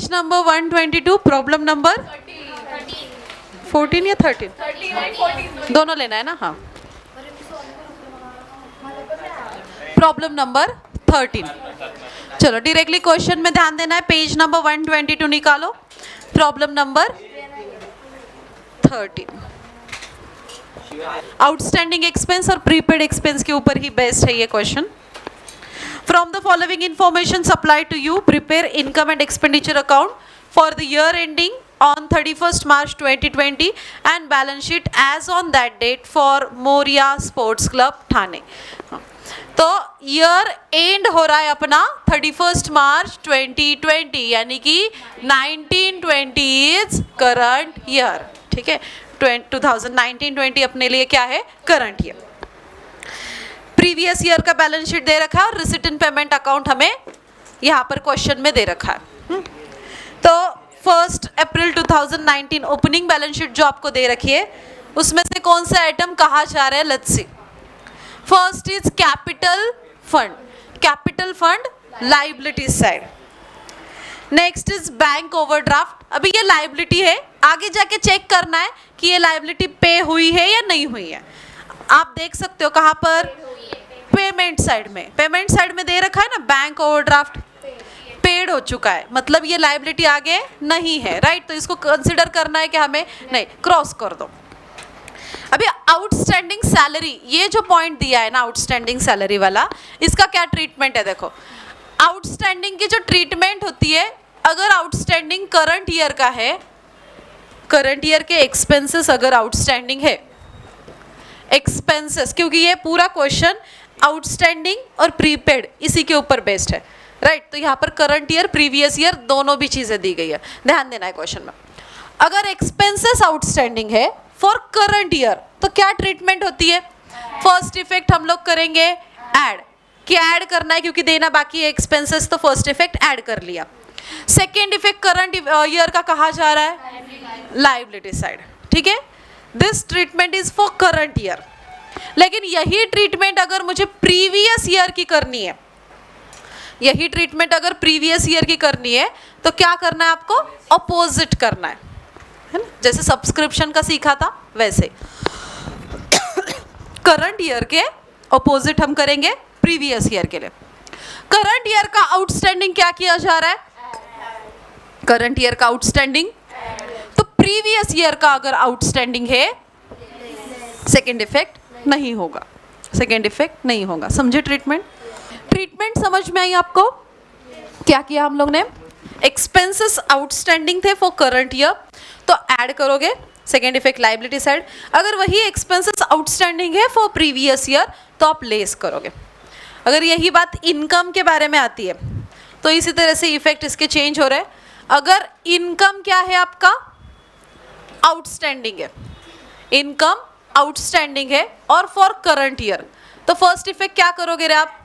Page number 122, problem number 14 या 13, दोनों लेना है ना? हाँ, प्रॉब्लम नंबर 13। चलो डायरेक्टली क्वेश्चन में ध्यान देना है। पेज नंबर 122 निकालो, प्रॉब्लम नंबर 13। आउटस्टैंडिंग एक्सपेंस और प्रीपेड एक्सपेंस के ऊपर ही बेस्ड है ये question. From the following information supplied to you, prepare income and expenditure account for the year ending on 31st March 2020 and balance sheet as on that date for Moria Sports Club Thane. तो year and हो रहा है अपना 31st मार्च 2020, यानी कि 1920 is current year. ठीक है, 2019-20 अपने लिए क्या है? Current year. प्रीवियस ईयर का बैलेंस शीट दे रखा है और रिसिट एंड पेमेंट अकाउंट हमें यहाँ पर क्वेश्चन में दे रखा है। तो 1 अप्रैल 2019 ओपनिंग बैलेंस शीट जो आपको दे रखी है, उसमें से कौन सा आइटम कहा जा रहा है? Let's see. First is capital fund, capital fund liability side. Next is bank overdraft. अभी ये लाइबिलिटी है, आगे जाके चेक करना है कि ये लाइबिलिटी पे हुई है या नहीं हुई है। आप देख सकते हो कहाँ पर? पेमेंट साइड में, पेमेंट साइड में दे रखा है ना बैंक ओवरड्राफ्ट, पेड हो चुका है, मतलब ये लाइबिलिटी आगे नहीं है, राइट? तो इसको कंसिडर करना है कि हमें नहीं, क्रॉस कर दो। अभी आउटस्टैंडिंग सैलरी, ये जो पॉइंट दिया है ना आउटस्टैंडिंग सैलरी वाला, इसका क्या ट्रीटमेंट है? देखो, आउटस्टैंडिंग की जो ट्रीटमेंट होती है, अगर आउटस्टैंडिंग करंट ईयर का है, करंट ईयर के एक्सपेंसेस अगर आउटस्टैंडिंग है, एक्सपेंसेस, क्योंकि ये पूरा क्वेश्चन आउटस्टैंडिंग और प्रीपेड इसी के ऊपर बेस्ड है, राइट? तो यहाँ पर करंट ईयर, प्रीवियस ईयर दोनों भी चीजें दी गई है, ध्यान देना है क्वेश्चन में। अगर एक्सपेंसेस आउटस्टैंडिंग है फॉर करंट ईयर, तो क्या ट्रीटमेंट होती है? फर्स्ट इफेक्ट हम लोग करेंगे ऐड, क्या ऐड करना है क्योंकि देना बाकी है एक्सपेंसेस, तो फर्स्ट इफेक्ट ऐड कर लिया। सेकेंड इफेक्ट करंट ईयर का कहा जा रहा है लाइबिलिटी साइड। ठीक है, this treatment is for current year. लेकिन यही ट्रीटमेंट अगर मुझे प्रीवियस ईयर की करनी है, यही ट्रीटमेंट अगर प्रीवियस ईयर की करनी है, तो क्या करना है आपको? अपोजिट करना है ना? जैसे सब्सक्रिप्शन का सीखा था वैसे करंट ईयर के अपोजिट हम करेंगे प्रीवियस ईयर के लिए। करंट ईयर का आउटस्टैंडिंग क्या किया जा रहा है? करंट ईयर का आउटस्टैंडिंग, तो प्रीवियस ईयर का अगर आउटस्टैंडिंग है, सेकेंड इफेक्ट नहीं होगा, सेकेंड इफेक्ट नहीं होगा। समझे ट्रीटमेंट? ट्रीटमेंट समझ में आई आपको? क्या किया हम लोग ने? एक्सपेंसेस आउटस्टैंडिंग थे फॉर करंट ईयर, तो ऐड करोगे सेकेंड इफेक्ट लाइबिलिटी साइड। अगर वही एक्सपेंसेस आउटस्टैंडिंग है फॉर प्रीवियस ईयर, तो आप लेस करोगे। अगर यही बात इनकम के बारे में आती है, तो इसी तरह से इफेक्ट इसके चेंज हो रहे हैं। अगर इनकम क्या है आपका? आउटस्टैंडिंग है, इनकम आउटस्टैंडिंग है और फॉर करंट ईयर, तो फर्स्ट इफेक्ट क्या करोगे रे आप?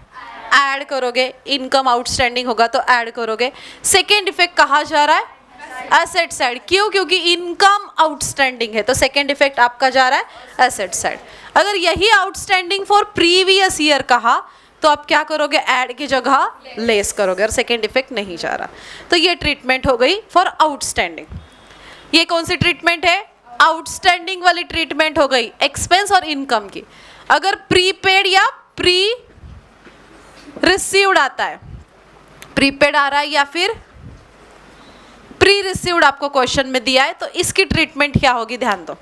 ऐड करोगे। इनकम आउटस्टैंडिंग होगा तो ऐड करोगे। सेकेंड इफेक्ट कहा जा रहा है एसेट साइड, क्यों? क्योंकि इनकम आउटस्टैंडिंग है, तो सेकेंड इफेक्ट आपका जा रहा है एसेट साइड। अगर यही आउटस्टैंडिंग फॉर प्रीवियस ईयर कहा, तो आप क्या करोगे? ऐड की जगह लेस करोगे और सेकेंड इफेक्ट नहीं जा रहा। तो ये ट्रीटमेंट हो गई फॉर आउटस्टैंडिंग। ये कौन सी ट्रीटमेंट है? आउटस्टैंडिंग वाली ट्रीटमेंट हो गई एक्सपेंस और इनकम की। अगर प्रीपेड या प्री रिसीव्ड आता है, प्रीपेड आ रहा है या फिर प्री रिसीव्ड आपको क्वेश्चन में दिया है, तो इसकी ट्रीटमेंट क्या होगी? ध्यान दो।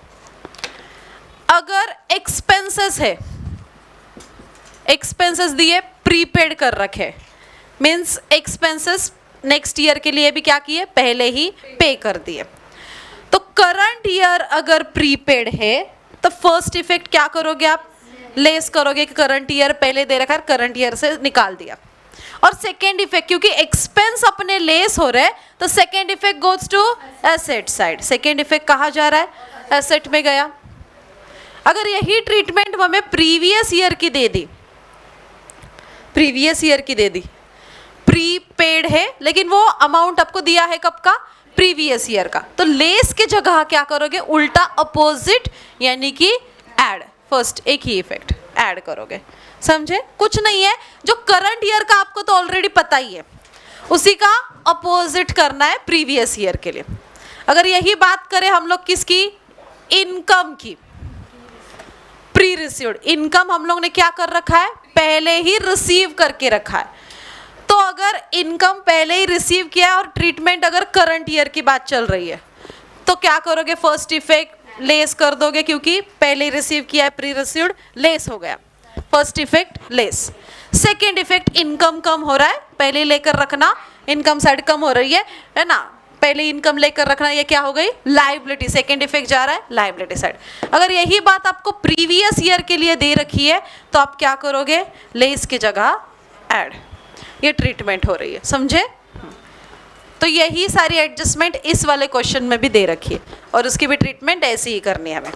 अगर एक्सपेंसेस है, एक्सपेंसेस दिए प्रीपेड कर रखे, मीन्स एक्सपेंसेस नेक्स्ट ईयर के लिए भी क्या किए? पहले ही पे कर दिए। तो करंट ईयर अगर प्रीपेड है, तो फर्स्ट इफेक्ट क्या करोगे आप? लेस करोगे कि करंट ईयर पहले दे रखा है, करंट ईयर से निकाल दिया। और सेकेंड इफेक्ट, क्योंकि एक्सपेंस अपने लेस हो रहे हैं, तो second effect goes to asset side. Second effect कहाँ जा रहा है? एसेट में गया। अगर यही ट्रीटमेंट हमें प्रीवियस ईयर की दे दी, प्रीवियस ईयर की दे दी, प्रीपेड है लेकिन वो अमाउंट आपको दिया है कब का? प्रीवियस ईयर का, तो लेस के जगह क्या करोगे? उल्टा अपोजिट, यानी कि ऐड। फर्स्ट एक ही इफेक्ट ऐड करोगे। समझे? कुछ नहीं है, जो करंट ईयर का आपको तो ऑलरेडी पता ही है, उसी का अपोजिट करना है प्रीवियस ईयर के लिए। अगर यही बात करें हम लोग किसकी, इनकम की, प्री रिसीव्ड इनकम हम लोग ने क्या कर रखा है, पहले ही रिसीव करके रखा है। तो अगर इनकम पहले ही रिसीव किया और ट्रीटमेंट अगर करंट ईयर की बात चल रही है तो क्या करोगे, फर्स्ट इफेक्ट लेस कर दोगे क्योंकि पहले ही रिसीव किया है, प्री रिसीव्ड लेस हो गया, first effect less. Second effect income कम हो रहा है, पहले ही लेकर रखना, इनकम साइड कम हो रही है ना, पहले इनकम लेकर रखना, ये क्या हो गई, लायबिलिटी। सेकेंड इफेक्ट जा रहा है लायबिलिटी साइड। अगर यही बात आपको प्रीवियस ईयर के लिए दे रखी है तो आप क्या करोगे, लेस की जगह ऐड, ये ट्रीटमेंट हो रही है, समझे। तो यही सारी एडजस्टमेंट इस वाले क्वेश्चन में भी दे रखी है और उसकी भी ट्रीटमेंट ऐसी ही करनी है हमें।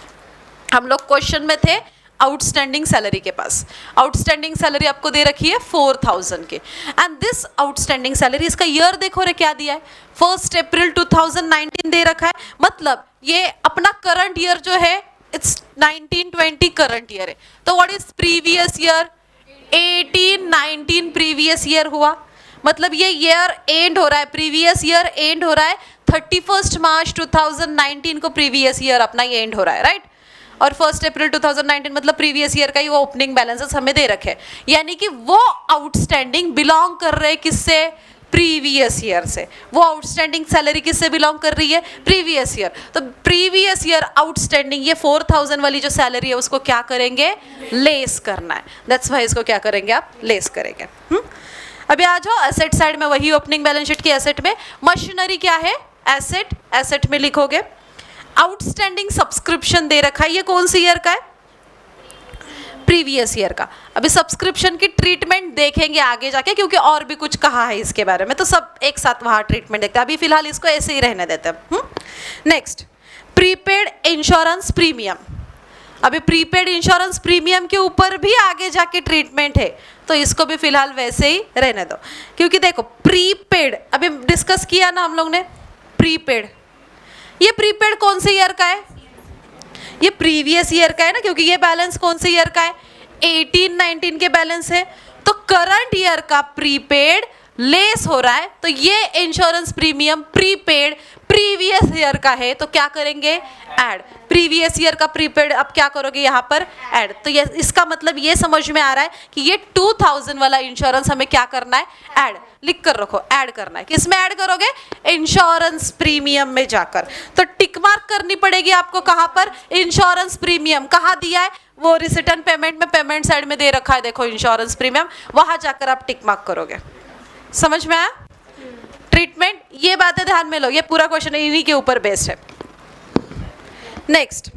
हम लोग क्वेश्चन में थे आउटस्टैंडिंग सैलरी के पास। आउटस्टैंडिंग सैलरी आपको दे रखी है 4000 के, एंड दिस आउटस्टैंडिंग सैलरी, इसका ईयर देखो रे क्या दिया है, 1 अप्रैल 2019 दे रखा है। मतलब ये अपना करंट ईयर जो है इट्स 1920 करंट ईयर है। तो what is previous year, 1819 previous year हुआ। मतलब ये ईयर एंड हो रहा है, प्रीवियस ईयर एंड हो रहा है 31 मार्च 2019 को, प्रीवियस ईयर अपना ये एंड हो रहा है, राइट। और 1 अप्रैल 2019 मतलब प्रीवियस ईयर का ही वो ओपनिंग बैलेंसेस हमें दे रखे हैं, यानी कि वो आउटस्टैंडिंग बिलोंग कर रहे हैं किससे, प्रीवियस ईयर से। वो आउटस्टैंडिंग सैलरी किससे बिलोंग कर रही है, प्रीवियस ईयर। तो प्रीवियस ईयर आउटस्टैंडिंग ये 4000 वाली जो सैलरी है उसको क्या करेंगे, लेस करना है। दैट्स वाई इसको क्या करेंगे आप, लेस करेंगे। अभी आ जाओ एसेट साइड में, वही ओपनिंग बैलेंस शीट की एसेट में मशीनरी क्या है, एसेट, एसेट में लिखोगे आउटस्टैंडिंग सब्सक्रिप्शन दे रखा है, ये कौन सी ईयर का है, प्रीवियस ईयर का। अभी सब्सक्रिप्शन की ट्रीटमेंट देखेंगे आगे जाके क्योंकि और भी कुछ कहा है इसके बारे में, तो सब एक साथ वहाँ ट्रीटमेंट देखते हैं। अभी फिलहाल इसको ऐसे ही रहने देते हैं। Next, prepaid insurance premium. अभी प्रीपेड इंश्योरेंस प्रीमियम के ऊपर भी आगे जाके ट्रीटमेंट है, तो इसको भी फिलहाल वैसे ही रहने दो। क्योंकि देखो प्रीपेड अभी डिस्कस किया ना हम लोग ने, प्रीपेड, ये प्रीपेड कौन से ईयर का है, ये प्रीवियस ईयर का है ना, क्योंकि ये बैलेंस कौन से ईयर का है, 1819 के बैलेंस है। तो करंट ईयर का प्रीपेड लेस हो रहा है, तो ये insurance premium prepaid previous year का है, तो क्या करेंगे, ऐड। प्रीवियस ईयर का प्रीपेड अब क्या करोगे यहाँ पर, ऐड। तो ये इसका मतलब ये समझ में आ रहा है कि ये 2000 वाला इंश्योरेंस हमें क्या करना है, ऐड। लिख कर रखो, ऐड करना है। किस में ऐड करोगे, इंश्योरेंस प्रीमियम में जाकर। तो टिक मार्क करनी पड़ेगी आपको, कहाँ पर, इंश्योरेंस प्रीमियम। कहाँ दिया है, वो रिसिटन पेमेंट में, पेमेंट साइड में दे रखा है, देखो इंश्योरेंस प्रीमियम, वहां जाकर आप टिक मार्क करोगे। समझ में आया ट्रीटमेंट, ये बातें ध्यान में लो, ये पूरा क्वेश्चन इन्हीं के ऊपर बेस्ड है। नेक्स्ट,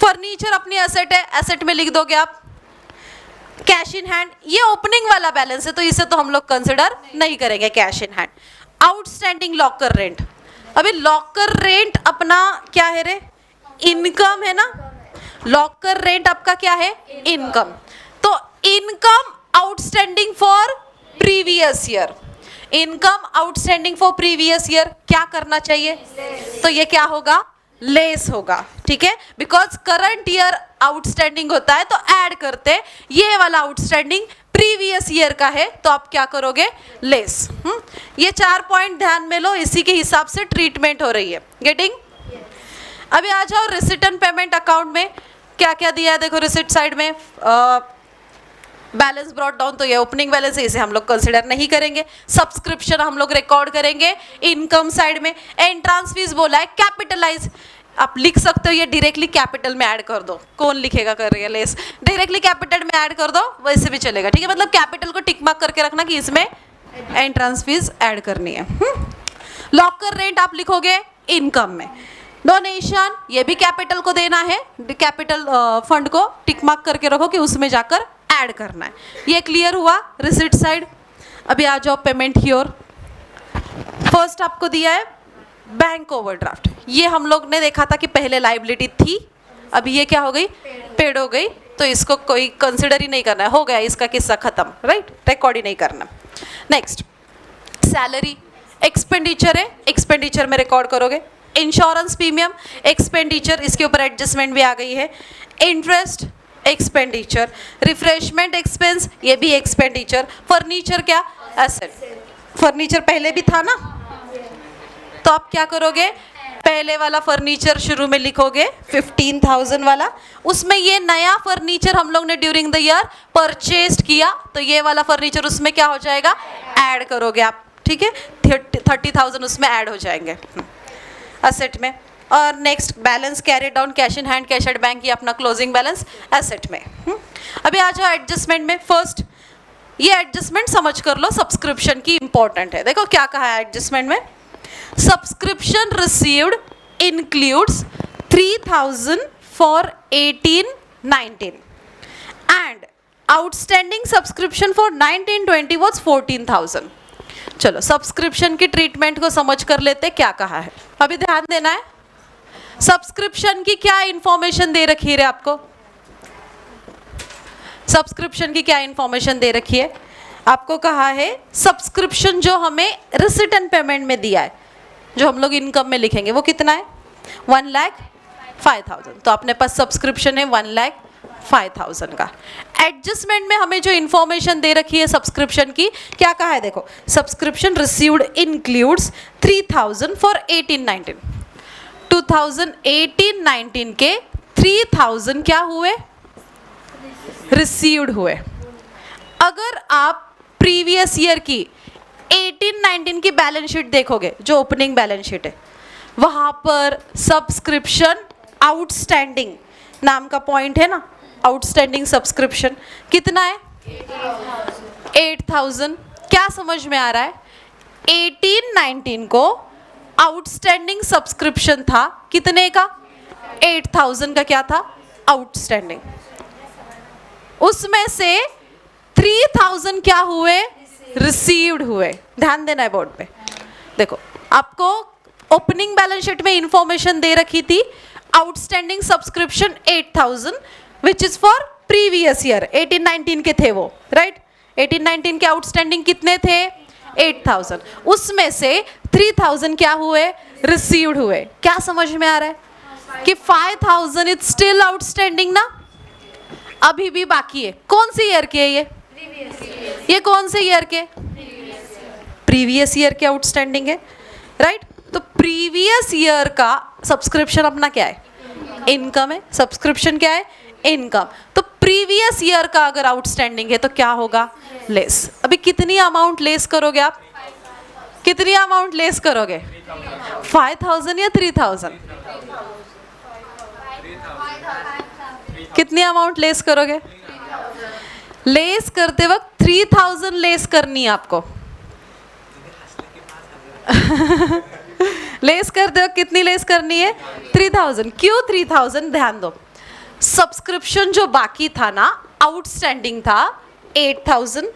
फर्नीचर अपनी एसेट है, एसेट में लिख दोगे आप कैश इन हैंड। ये ओपनिंग वाला बैलेंस है तो इसे तो हम लोग कंसिडर नहीं करेंगे, cash in hand. Outstanding locker rent, अभी लॉकर रेंट अपना क्या है रे, इनकम है ना, लॉकर रेंट आपका क्या है, इनकम। तो income outstanding for previous year, income outstanding for previous year क्या करना चाहिए, तो ये क्या होगा, लेस होगा, ठीक है। बिकॉज करंट ईयर आउटस्टैंडिंग होता है तो ऐड करते, ये वाला आउटस्टैंडिंग प्रीवियस ईयर का है तो आप क्या करोगे, लेस। ये 4 पॉइंट ध्यान में लो, इसी के हिसाब से ट्रीटमेंट हो रही है, गेटिंग। अभी आ जाओ रिसिटन पेमेंट अकाउंट में क्या क्या दिया है, देखो रिसिट साइड में बैलेंस ब्रॉट डाउन, तो ये ओपनिंग बैलेंस है, इसे हम लोग कंसिडर नहीं करेंगे। सब्सक्रिप्शन हम लोग रिकॉर्ड करेंगे इनकम साइड में। एंट्रांस फीस बोला है कैपिटलाइज, आप लिख सकते हो ये डायरेक्टली कैपिटल में ऐड कर दो, कौन लिखेगा कर रही है लेस, डायरेक्टली कैपिटल में ऐड कर दो, वैसे भी चलेगा, ठीक है। मतलब कैपिटल को टिक मार्क करके रखना कि इसमें एंट्रांस फीस ऐड करनी है। लॉकर रेंट आप लिखोगे इनकम में। डोनेशन ये भी कैपिटल को देना है, कैपिटल फंड को टिक मार्क करके रखो कि उसमें जाकर ऐड करना है। ये क्लियर हुआ रिसिट साइड। अभी आ जाओ पेमेंट हियर। फर्स्ट आपको दिया है बैंक ओवरड्राफ्ट, ये हम लोग ने देखा था कि पहले लाइबिलिटी थी, अभी ये क्या हो गई, पेड हो गई, तो इसको कोई कंसिडर ही नहीं करना है, हो गया इसका किस्सा खत्म, राइट, रिकॉर्ड ही नहीं करना। नेक्स्ट, सैलरी एक्सपेंडिचर है, एक्सपेंडिचर में रिकॉर्ड करोगे। इंश्योरेंस प्रीमियम एक्सपेंडिचर, इसके ऊपर एडजस्टमेंट भी आ गई है। इंटरेस्ट एक्सपेंडिचर, रिफ्रेशमेंट एक्सपेंस ये भी एक्सपेंडिचर। फर्नीचर क्या, एसेट, फर्नीचर पहले भी था ना, तो आप क्या करोगे, पहले वाला फर्नीचर शुरू में लिखोगे 15,000 वाला, उसमें ये नया फर्नीचर हम लोग ने ड्यूरिंग द ईयर परचेस्ड किया, तो ये वाला फर्नीचर उसमें क्या हो जाएगा, ऐड करोगे आप, ठीक है, 30,000 उसमें ऐड हो जाएंगे असेट में। और next balance carry down, cash in hand, cash at bank, ये अपना क्लोजिंग बैलेंस एसेट में। अभी आ जाओ एडजस्टमेंट में। फर्स्ट ये एडजस्टमेंट समझ कर लो, सब्सक्रिप्शन की इंपॉर्टेंट है। देखो क्या कहा है एडजस्टमेंट में, subscription received includes 3,000 for 18-19 and outstanding subscription for 19-20 was 14,000। चलो सब्सक्रिप्शन की ट्रीटमेंट को समझ कर लेते क्या कहा है। अभी ध्यान देना है, सब्सक्रिप्शन की क्या इंफॉर्मेशन दे रखी है आपको, सब्सक्रिप्शन की क्या इंफॉर्मेशन दे रखी है आपको, कहा है सब्सक्रिप्शन जो हमें रिसिट एंड पेमेंट में दिया है, जो हम लोग इनकम में लिखेंगे, वो कितना है, 1,05,000। तो अपने पास सब्सक्रिप्शन है 1,05,000 का। एडजस्टमेंट में हमें जो इंफॉर्मेशन दे रखी है सब्सक्रिप्शन की, क्या कहा है देखो, सब्सक्रिप्शन रिसीव्ड इंक्लूड्स 3,000 फॉर 18-19। 2018-19 के 3,000 क्या हुए, रिसीव्ड हुए। अगर आप प्रीवियस ईयर की 18-19 की बैलेंस शीट देखोगे, जो ओपनिंग बैलेंस शीट है, वहां पर सब्सक्रिप्शन आउटस्टैंडिंग नाम का पॉइंट है ना, आउटस्टैंडिंग सब्सक्रिप्शन कितना है, 8,000। क्या समझ में आ रहा है, 18-19 को आउटस्टैंडिंग सब्सक्रिप्शन था कितने का, 8,000 का क्या था, आउटस्टैंडिंग। उसमें से 3,000 क्या हुए, रिसीव्ड हुए। ध्यान देना है बोर्ड पे। देखो आपको ओपनिंग बैलेंस शीट में इंफॉर्मेशन दे रखी थी, outstanding subscription 8,000 which is for previous year, 18-19 के थे वो, राइट। 18-19 के आउटस्टैंडिंग कितने थे, 8,000। उसमें से 3,000 क्या हुए, रिसीव्ड हुए। क्या समझ में आ रहा है कि 5,000 इज स्टिल आउटस्टैंडिंग ना, अभी भी बाकी है। कौन से ईयर के है ये कौन से ईयर के, प्रीवियस ईयर के आउटस्टैंडिंग है, राइट। तो प्रीवियस ईयर का सब्सक्रिप्शन अपना क्या है, इनकम है। सब्सक्रिप्शन क्या है, इनकम। तो प्रीवियस ईयर का अगर आउटस्टैंडिंग है तो क्या होगा, लेस। अभी कितनी अमाउंट लेस करोगे आप, कितनी अमाउंट लेस करोगे, 5,000 या 3,000, कितनी अमाउंट लेस करोगे, लेस करते वक्त 3,000 लेस करनी है आपको। लेस करते वक्त कितनी लेस करनी है, 3,000। क्यों 3,000, ध्यान दो, सब्सक्रिप्शन जो बाकी था ना, आउटस्टैंडिंग था 8,000,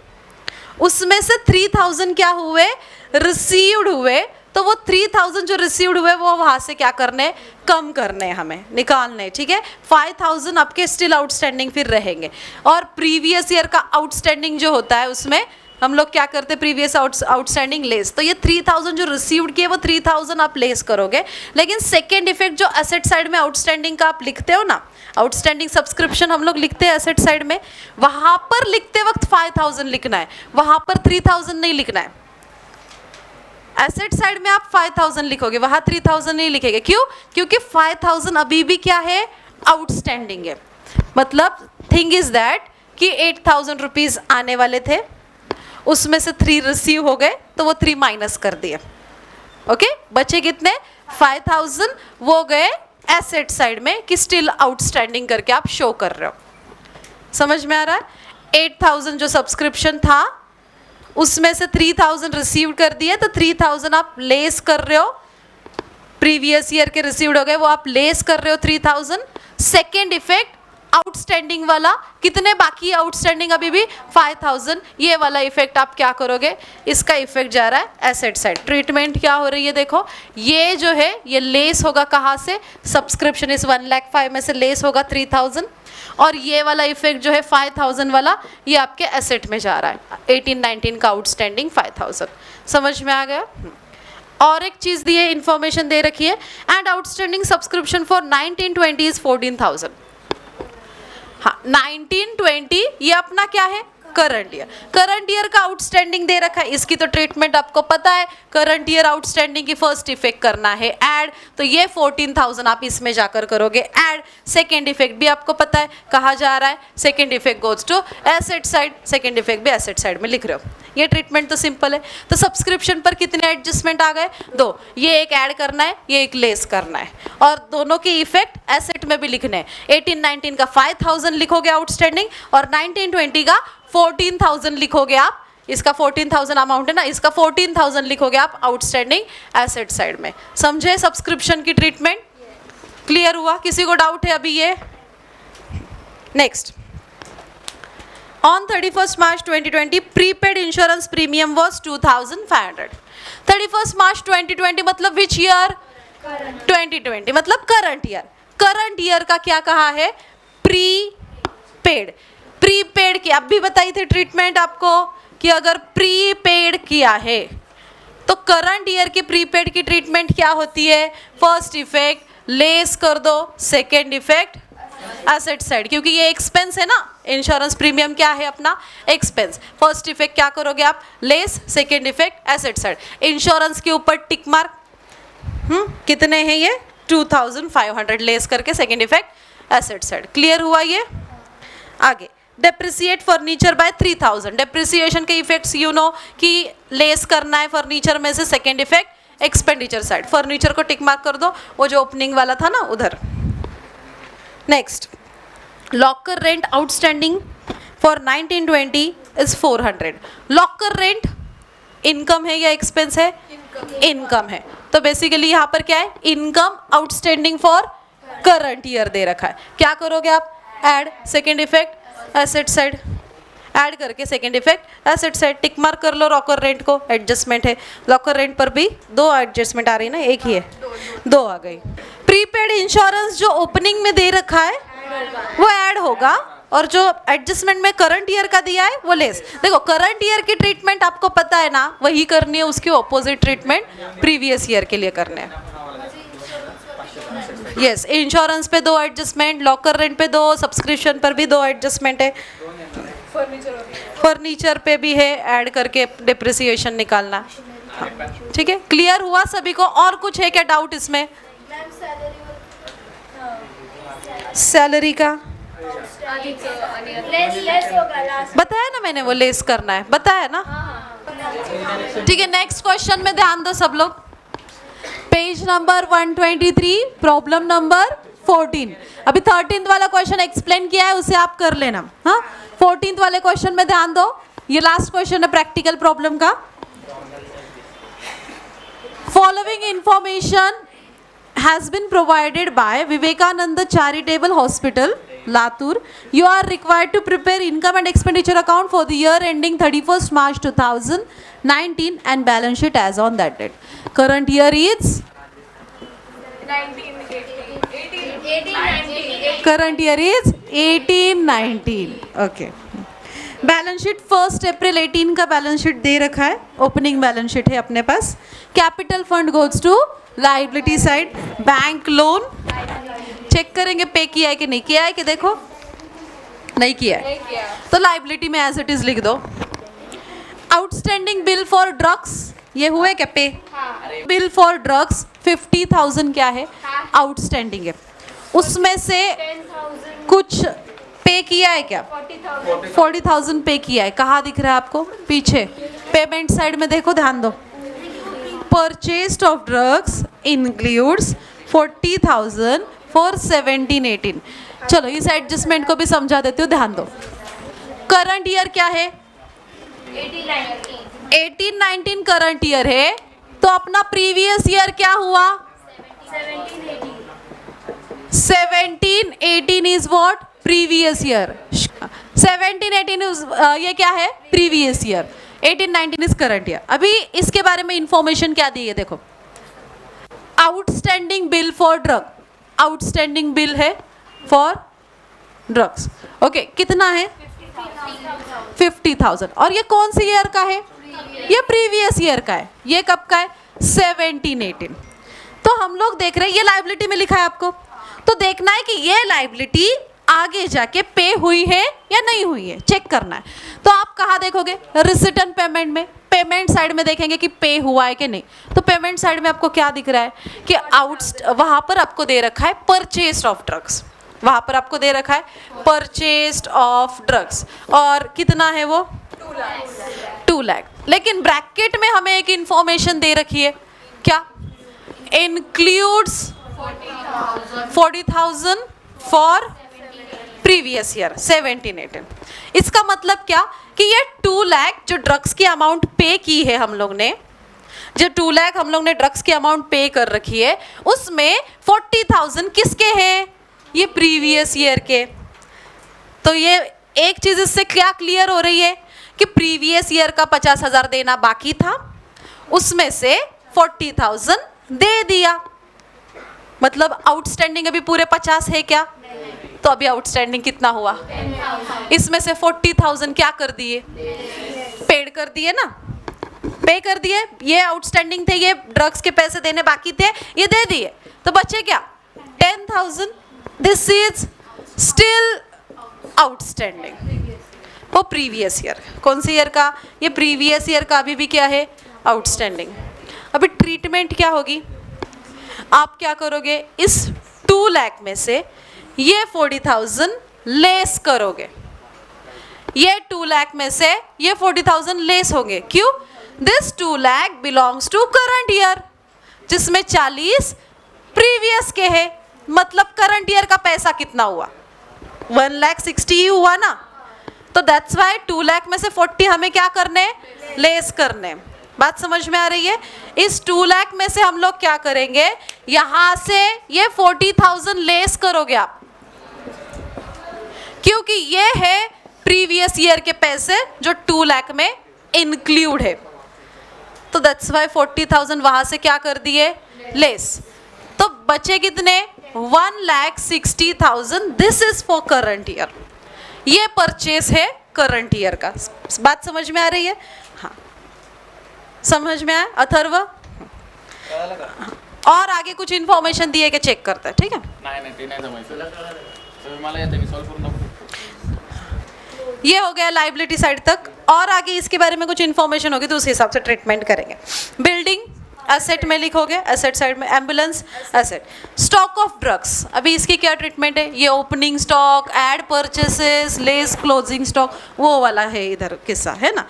उसमें से 3,000 क्या हुए, रिसीव्ड हुए। तो वो 3,000 जो रिसीव्ड हुए वो वहां से क्या करने, कम करने, हमें निकालने, ठीक है। 5,000 आपके स्टिल आउटस्टैंडिंग फिर रहेंगे। और प्रीवियस ईयर का आउटस्टैंडिंग जो होता है उसमें हम लोग क्या करते हैं, प्रीवियस आउटस्टैंडिंग लेस। तो ये 3,000 जो रिसीव्ड किए वो 3,000 आप लेस करोगे। लेकिन सेकेंड इफेक्ट जो एसेट साइड में आउटस्टैंडिंग का आप लिखते हो ना, आउटस्टैंडिंग सब्सक्रिप्शन हम लोग लिखते हैं एसेट साइड में, वहां पर लिखते वक्त 5,000 लिखना है, वहां पर 3,000 नहीं लिखना है। एसेट साइड में आप 5,000 लिखोगे, वहां 3,000 नहीं लिखेंगे। क्यों, क्योंकि 5,000 अभी भी क्या है, आउटस्टैंडिंग है। मतलब थिंग इज दैट कि 8,000 रुपीज आने वाले थे, उसमें से 3 रिसीव हो गए, तो वो 3 माइनस कर दिए। ओके, बचे कितने, 5,000, वो गए एसेट साइड में कि स्टिल आउटस्टैंडिंग करके आप शो कर रहे हो। समझ में आ रहा है। 8,000 जो सब्सक्रिप्शन था उसमें से 3,000 रिसीव कर दिए, तो 3,000 आप लेस कर रहे हो, प्रीवियस ईयर के रिसीव्ड हो गए वो आप लेस कर रहे हो 3,000। सेकेंड इफेक्ट आउटस्टैंडिंग वाला, कितने बाकी है आउटस्टैंडिंग अभी भी, 5,000। ये वाला इफेक्ट आप क्या करोगे, इसका इफेक्ट जा रहा है एसेट साइड। ट्रीटमेंट क्या हो रही है, देखो ये जो है ये लेस होगा कहाँ से, सब्सक्रिप्शन इस 1,05,000 में से लेस होगा 3,000, और ये वाला इफेक्ट जो है 5,000 वाला, ये आपके एसेट में जा रहा है। 18-19 का आउटस्टैंडिंग 5,000। समझ में आ गया। और एक चीज़ दी है, इंफॉर्मेशन दे रखी है, and outstanding subscription for 19-20 is 14,000। हाँ, 19-20 ये अपना क्या है, करंट ईयर का आउटस्टैंडिंग दे रखा है, इसकी तो ट्रीटमेंट आपको पता है। करंट ईयर आउटस्टैंडिंग की फर्स्ट इफेक्ट करना है ऐड, तो ये 14,000 आप इसमें जाकर करोगे ऐड। सेकंड इफेक्ट भी आपको पता है कहाँ जा रहा है, second effect goes to asset side, second effect भी एसेट साइड में लिख रहे हो। ये ट्रीटमेंट तो सिंपल है। तो सब्सक्रिप्शन पर कितने एडजस्टमेंट आ गए, 2। ये एक ऐड करना है, ये एक लेस करना है, और दोनों के इफेक्ट एसेट में भी लिखने हैं। 18-19 का 5,000 लिखोगे आउटस्टैंडिंग, और 19-20 का 14,000 लिखोगे आप। इसका 14,000 अमाउंट है ना, इसका 14,000 लिखोगे आप आउटस्टैंडिंग एसेट साइड में। समझे सब्सक्रिप्शन की ट्रीटमेंट? क्लियर हुआ? किसी को डाउट है अभी? ये next, on 31st March 2020 prepaid insurance premium was 2,500. 31st March 2020 मतलब which year? 2020 मतलब करंट ईयर। करंट ईयर का क्या कहा है? प्रीपेड की अब भी बताई थी ट्रीटमेंट आपको कि अगर प्रीपेड किया है तो करंट ईयर की प्रीपेड की ट्रीटमेंट क्या होती है? फर्स्ट इफेक्ट लेस कर दो, सेकेंड इफेक्ट एसेट साइड, क्योंकि ये एक्सपेंस है ना, इंश्योरेंस प्रीमियम क्या है अपना? एक्सपेंस। फर्स्ट इफेक्ट क्या करोगे आप? Less, second effect asset side. Insurance के ऊपर टिक मार्क। कितने हैं ये? 2,500 लेस करके second effect asset side. Clear हुआ ये? आगे, डेप्रिसिएट फर्नीचर बाय 3,000। डेप्रिसिएशन के इफेक्ट्स यू नो कि लेस करना है फर्नीचर में से, second effect expenditure side. Furniture को टिक मार्क कर दो, वो जो ओपनिंग वाला था ना उधर। Next, locker rent outstanding for 1920 is 400। Locker rent income है या एक्सपेंस है? इनकम है। तो बेसिकली यहाँ पर क्या है? Income outstanding for current year दे रखा है। क्या करोगे आप? Add, second effect asset side, add करके second effect asset side. Tick mark कर लो लॉकर रेंट को, एडजस्टमेंट है। लॉकर रेंट पर भी 2 एडजस्टमेंट आ रही है ना, एक ही है, 2 आ गई। प्रीपेड इंश्योरेंस जो ओपनिंग में दे रखा है वो ऐड होगा, और जो एडजस्टमेंट में करंट ईयर का दिया है वो लेस। देखो करंट ईयर की ट्रीटमेंट आपको पता है ना, वही करनी है, उसकी ऑपोजिट ट्रीटमेंट प्रीवियस ईयर के लिए करने हैं। यस, इंश्योरेंस पे 2 एडजस्टमेंट, लॉकर रेंट पे 2, सब्सक्रिप्शन पर भी 2 एडजस्टमेंट है, फर्नीचर पे भी है, ऐड करके डिप्रिसिएशन निकालना। ठीक है, क्लियर हुआ सभी को? और कुछ है क्या डाउट इसमें? सैलरी का बताया ना मैंने, वो लेस करना है, बताया ना? ठीक है, नेक्स्ट क्वेश्चन में ध्यान दो सब लोग। Page number 123, problem number 14। अभी 13th वाला क्वेश्चन एक्सप्लेन किया है, उसे आप कर लेना। हाँ, 14th वाले क्वेश्चन में ध्यान दो, ये लास्ट क्वेश्चन है प्रैक्टिकल प्रॉब्लम का। Following information has been provided by Vivekananda Charitable Hospital, Latur. You are required to prepare income and expenditure account for the year ending 31st March 2019 and balance sheet as on that date. Current year is 1819. Current year is 1819. Okay. Balance sheet 1 अप्रैल 18 का balance sheet दे रखा है, opening balance sheet है अपने पास। Capital fund goes to liability side. Bank loan check करेंगे pay किया है कि नहीं किया है, कि देखो नहीं किया है तो लाइबिलिटी में एज इट इज लिख दो। आउटस्टैंडिंग बिल फॉर ड्रग्स, ये हुए क्या पे? बिल फॉर ड्रग्स 50,000 क्या है? आउटस्टैंडिंग है। उसमें से कुछ पे किया है क्या? 40,000 पे किया है। कहाँ दिख रहा है आपको? पीछे पेमेंट साइड में देखो, ध्यान दो। Purchase of drugs includes 40,000 for 17-18। चलो इस एडजस्टमेंट को भी समझा देती हूँ, ध्यान दो। करंट ईयर क्या है? 18-19 करंट ईयर है, तो अपना प्रीवियस ईयर क्या हुआ? 17-18 इज व्हाट? Previous year. 17-18 ये क्या है? Previous year. 18-19 is current year. अभी इसके बारे में इंफॉर्मेशन क्या दी है देखो। Outstanding bill for drug, outstanding bill है फॉर ड्रग्स। ओके, कितना है? 50,000। और ये कौन सी ईयर का है? ये प्रीवियस ईयर का है। ये कब का है? 17-18। तो हम लोग देख रहे हैं, ये लाइबिलिटी में लिखा है आपको, तो देखना है कि ये लाइबिलिटी आगे जाके पे हुई है या नहीं हुई है, चेक करना है। तो आप कहाँ देखोगे, रिसिट एंड पेमेंट में, पेमेंट साइड में देखेंगे कि पे हुआ है कि नहीं। तो पेमेंट साइड में आपको क्या दिख रहा है कि वहां पर आपको दे रखा है परचेज ऑफ ड्रग्स, वहां पर आपको दे रखा है परचेज ऑफ ड्रग्स, और कितना है वो 2 लाख। लेकिन ब्रैकेट में हमें एक इंफॉर्मेशन दे रखी है, क्या, इंक्लूड्स 40,000 फॉर प्रीवियस ईयर 17-18। इसका मतलब क्या कि ये 2 लाख जो ड्रग्स की अमाउंट पे की है हम लोग ने, जो 2 लाख हम लोग ने ड्रग्स की अमाउंट पे कर रखी है, उसमें 40,000 किसके हैं, ये प्रीवियस ईयर के। तो ये एक चीज इससे क्या क्लियर हो रही है कि प्रीवियस ईयर का 50,000 देना बाकी था, उसमें से 40,000 दे दिया, मतलब आउटस्टैंडिंग अभी पूरे 50 है क्या, तो अभी आउटस्टैंडिंग कितना हुआ, इसमें से 40,000 क्या कर दिए, पेड कर दिए ना, पे कर दिए। ये आउटस्टैंडिंग थे, ये ड्रग्स के पैसे देने बाकी थे, ये दे दिए, तो बचे क्या 10,000। दिस इज स्टिल आउटस्टैंडिंग वो प्रीवियस ईयर। कौन सी ईयर का, ये प्रीवियस ईयर का अभी भी क्या है, आउटस्टैंडिंग। अभी ट्रीटमेंट क्या होगी, आप क्या करोगे, इस 2 लाख में से ये 40,000 लेस करोगे, ये 2 लाख में से ये 40,000 लेस होंगे, क्यों, this 2 lakh belongs to current year, जिसमें 40 प्रीवियस के है, मतलब करंट ईयर का पैसा कितना हुआ, 1,60,000 ही हुआ ना। तो दैट्स वाई 2 लाख में से 40 हमें क्या करने, लेस करने। बात समझ में आ रही है। इस 2 लाख में से हम लोग क्या करेंगे, यहां से ये 40,000 लेस करोगे आप, क्योंकि ये है प्रीवियस ईयर के पैसे जो 2 लाख में इंक्लूड है। तो दैट्स वाई 40,000 वहां से क्या कर दिए, लेस। तो बचे कितने, 1,60,000। This is for current year, ये परचेस है करंट ईयर का। बात समझ में आ रही है, हाँ समझ में आया अथर्व। और आगे कुछ इन्फॉर्मेशन दिए कि चेक करता है, ठीक है। ये हो गया लाइबिलिटी साइड तक, और आगे इसके बारे में कुछ इन्फॉर्मेशन होगी तो उस हिसाब से ट्रीटमेंट करेंगे। बिल्डिंग एसेट में लिखोगे, एसेट साइड में ambulance asset. Stock of drugs, अभी इसकी क्या ट्रीटमेंट है, ये opening stock, add purchases, less closing stock, वो वाला है इधर किस्सा है ना।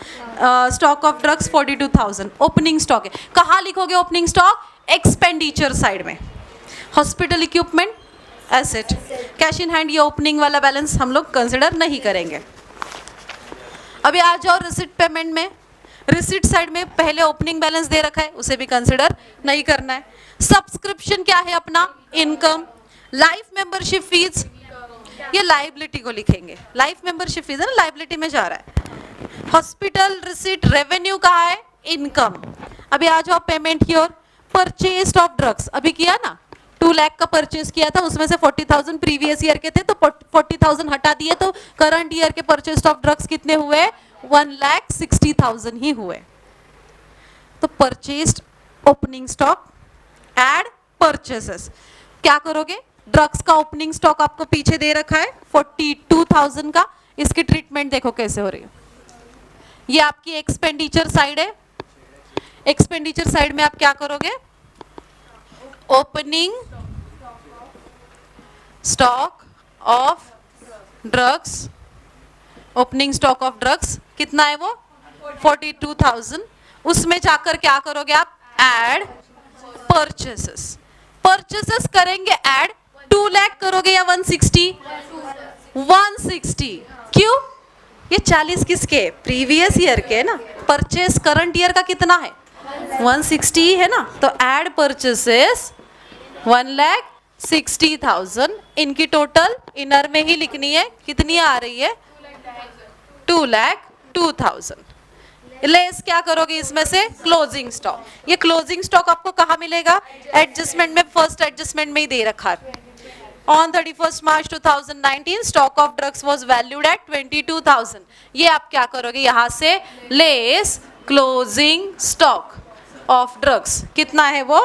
Stock of drugs 42,000 opening stock है। कहाँ लिखोगे ओपनिंग स्टॉक, एक्सपेंडिचर साइड में। Hospital equipment asset, cash in hand, ये ओपनिंग वाला बैलेंस हम लोग कंसिडर नहीं करेंगे। अभी आ जाओ रिसिट पेमेंट में। रिसिट साइड में पहले ओपनिंग बैलेंस दे रखा है, उसे भी कंसिडर नहीं करना है। सब्सक्रिप्शन क्या है अपना, इनकम। लाइफ मेंबरशिप फीस, ये लाइबिलिटी को लिखेंगे, लाइफ मेंबरशिप फीस है ना, लाइबिलिटी में जा रहा है। हॉस्पिटल रिसिट, रेवेन्यू कहाँ है, इनकम। अभी आ जाओ पेमेंट की ओर। परचेज ऑफ ड्रग्स अभी किया ना, 2 लाख का परचेज किया था, उसमें से 40,000 प्रीवियस ईयर के थे, तो 40,000 हटा दिए, तो करंट ईयर के परचेज ऑफ ड्रग्स कितने हुए, 1,60,000 ही हुए। तो purchased opening stock add purchases, क्या करोगे, ड्रग्स का ओपनिंग स्टॉक आपको पीछे दे रखा है 42,000 का, इसकी ट्रीटमेंट देखो कैसे हो रही है। ये आपकी एक्सपेंडिचर साइड है। एक्सपेंडिचर साइड में आप क्या करोगे, opening stock of drugs, opening stock of drugs कितना है वो 42,000, उसमें जाकर क्या करोगे आप, ऐड परचेसेस। परचेसेस करेंगे ऐड, 2 लाख करोगे या 160, 160, क्यों, ये 40 किसके, प्रीवियस ईयर के ना। परचेस करंट ईयर का कितना है, 160 है ना, तो ऐड परचेसेस 1,60,000। इनकी टोटल इनर में ही लिखनी है, कितनी आ रही है, 2,02,000। लेस क्या करोगे इसमें से, क्लोजिंग स्टॉक। ये क्लोजिंग स्टॉक आपको कहाँ मिलेगा, एडजस्टमेंट में, फर्स्ट एडजस्टमेंट में ही दे रखा है। On 31st March 2019 stock of drugs was valued at 22,000। ये आप क्या करोगे, यहाँ से less closing stock of drugs कितना है वो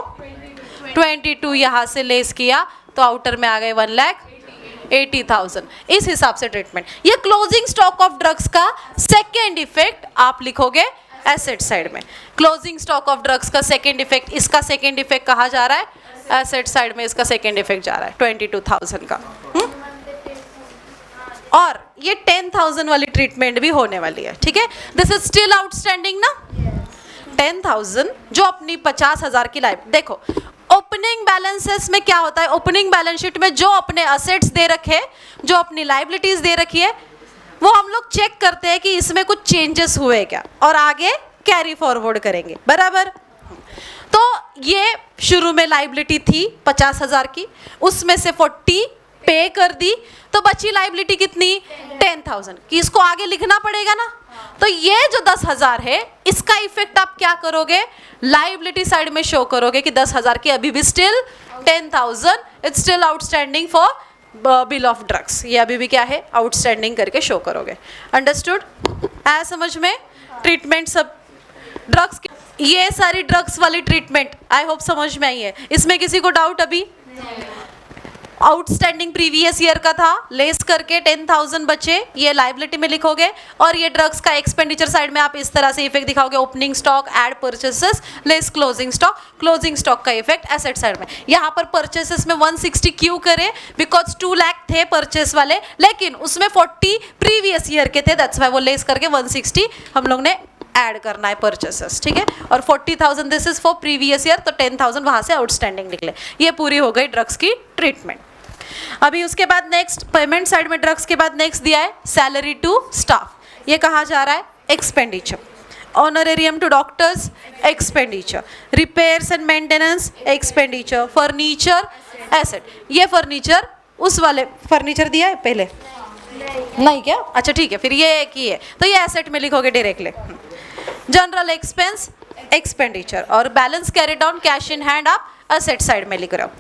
22, यहाँ से लेस किया तो आउटर में आ गए 1 लाख 80,000, इस हिसाब से ट्रीटमेंट। ये क्लोजिंग स्टॉक ऑफ ड्रग्स का सेकेंड इफेक्ट आप लिखोगे एसेट साइड में। क्लोजिंग स्टॉक ऑफ ड्रग्स का सेकेंड इफेक्ट, इसका सेकेंड इफेक्ट कहा जा रहा है एसेट साइड में, इसका सेकेंड इफेक्ट जा रहा है 22,000 का। और ये 10,000 वाली ट्रीटमेंट भी होने वाली है, ठीक है। दिस इज स्टिल आउटस्टैंडिंग ना, 10,000 जो अपनी 50,000 की लाइफ। देखो ओपनिंग बैलेंसेस में क्या होता है, ओपनिंग बैलेंस शीट में जो अपने असेट्स दे रखे, जो अपनी लाइबिलिटीज दे रखी है, वो हम लोग चेक करते हैं कि इसमें कुछ चेंजेस हुए क्या, और आगे कैरी फॉरवर्ड करेंगे, बराबर। तो ये शुरू में लाइबिलिटी थी 50,000 की, उसमें से 40 पे कर दी, तो बची लाइबिलिटी कितनी 10,000 की, इसको आगे लिखना पड़ेगा ना। तो ये जो 10,000 है, इसका इफेक्ट आप क्या करोगे, लाइबिलिटी साइड में शो करोगे कि 10,000 की अभी भी still 10,000 it's still outstanding for bill of drugs, ये अभी भी क्या है आउटस्टैंडिंग करके शो करोगे। अंडरस्टूड? आया समझ में? ट्रीटमेंट सब ड्रग्स, ये सारी ड्रग्स वाली ट्रीटमेंट आई होप समझ में आई है। इसमें किसी को डाउट अभी? आउटस्टैंडिंग प्रीवियस ईयर का था, लेस करके 10,000 बचे, ये लाइबिलिटी में लिखोगे, और ये ड्रग्स का एक्सपेंडिचर साइड में आप इस तरह से इफेक्ट दिखाओगे, opening stock, add purchases, less closing stock, closing stock का इफेक्ट एसेट साइड में। यहाँ पर परचेसेस में 160 क्यों करे, बिकॉज 2 लाख थे परचेस वाले, लेकिन उसमें 40 प्रीवियस ईयर के थे, दैट्स वाई वो लेस करके 160 हम लोग ने ऐड करना है परचेसेस, ठीक है। और 40,000 this is for previous year, तो 10,000 वहाँ से आउटस्टैंडिंग निकले। ये पूरी हो गई ड्रग्स की ट्रीटमेंट। अभी उसके बाद नेक्स्ट पेमेंट साइड में ड्रग्स के बाद नेक्स्ट दिया है सैलरी टू स्टाफ, ये कहा जा रहा है expenditure. Honorarium to doctors expenditure, repairs and maintenance expenditure, furniture asset. ये फर्नीचर उस वाले फर्नीचर दिया है पहले नहीं क्या, अच्छा ठीक है, फिर ये एक ही है, तो ये एसेट में लिखोगे डायरेक्टली। जनरल एक्सपेंस एक्सपेंडिचर, और balance carry down cash in hand आप असेट साइड में लिख रहे हो।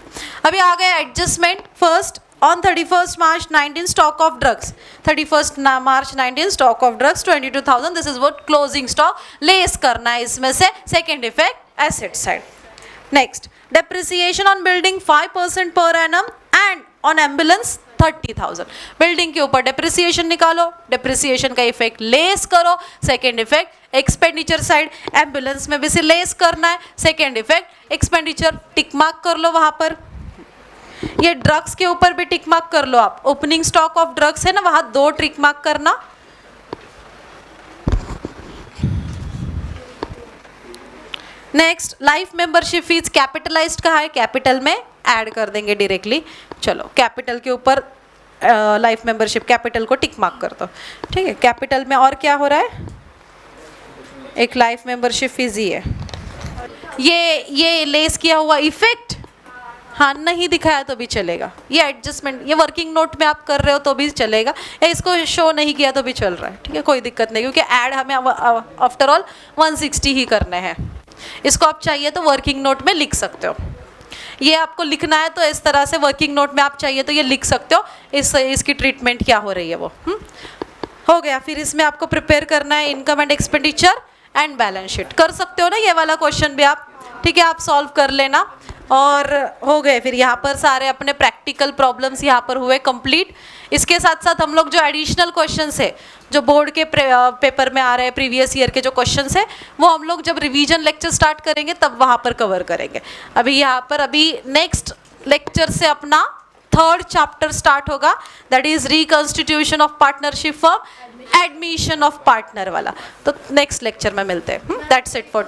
अभी आ गए adjustment. First on 31st March 19 stock of drugs, 31st March 19 stock of drugs 22,000, this is what closing stock, less करना है इसमें से, second effect asset side. Next depreciation on building 5% per annum and on ambulance 30,000। Building के ऊपर depreciation निकालो, depreciation का effect less करो, second effect expenditure side. Ambulance में भी से लेस करना है, सेकेंड इफेक्ट एक्सपेंडिचर, टिक मार्क कर लो वहां पर। ये ड्रग्स के ऊपर भी टिक मार्क कर लो आप, ओपनिंग स्टॉक ऑफ ड्रग्स है ना, वहां 2 टिक मार्क करना। Next life membership fees capitalised कहा है, कैपिटल में ऐड कर देंगे डायरेक्टली। चलो कैपिटल के ऊपर लाइफ मेंबरशिप कैपिटल को टिक मार्क कर दो, ठीक है। कैपिटल में और क्या हो रहा है, एक लाइफ मेंबरशिप फीस ही है। ये लेस किया हुआ इफेक्ट हाँ नहीं दिखाया तो भी चलेगा, ये एडजस्टमेंट, ये वर्किंग नोट में आप कर रहे हो तो भी चलेगा, या इसको शो नहीं किया तो भी चल रहा है, ठीक है, कोई दिक्कत नहीं, क्योंकि ऐड हमें आफ्टर ऑल 160 ही करने हैं। इसको आप चाहिए तो वर्किंग नोट में लिख सकते हो, ये आपको लिखना है तो इस तरह से वर्किंग नोट में आप चाहिए तो ये लिख सकते हो, इसकी ट्रीटमेंट क्या हो रही है वो हो गया। फिर इसमें आपको प्रिपेयर करना है income and expenditure and balance sheet, कर सकते हो ना ये वाला क्वेश्चन भी आप, ठीक है, आप सॉल्व कर लेना। और हो गए फिर यहाँ पर सारे अपने प्रैक्टिकल प्रॉब्लम्स यहाँ पर हुए कंप्लीट। इसके साथ साथ हम लोग जो एडिशनल क्वेश्चंस है जो बोर्ड के पेपर में आ रहे हैं, प्रीवियस ईयर के जो क्वेश्चंस है, वो हम लोग जब रिवीजन लेक्चर स्टार्ट करेंगे तब वहाँ पर कवर करेंगे। अभी यहाँ पर अभी नेक्स्ट लेक्चर से अपना 3rd चैप्टर स्टार्ट होगा, that is reconstitution of partnership for admission of partner वाला। तो नेक्स्ट लेक्चर में मिलते हैं। That's it for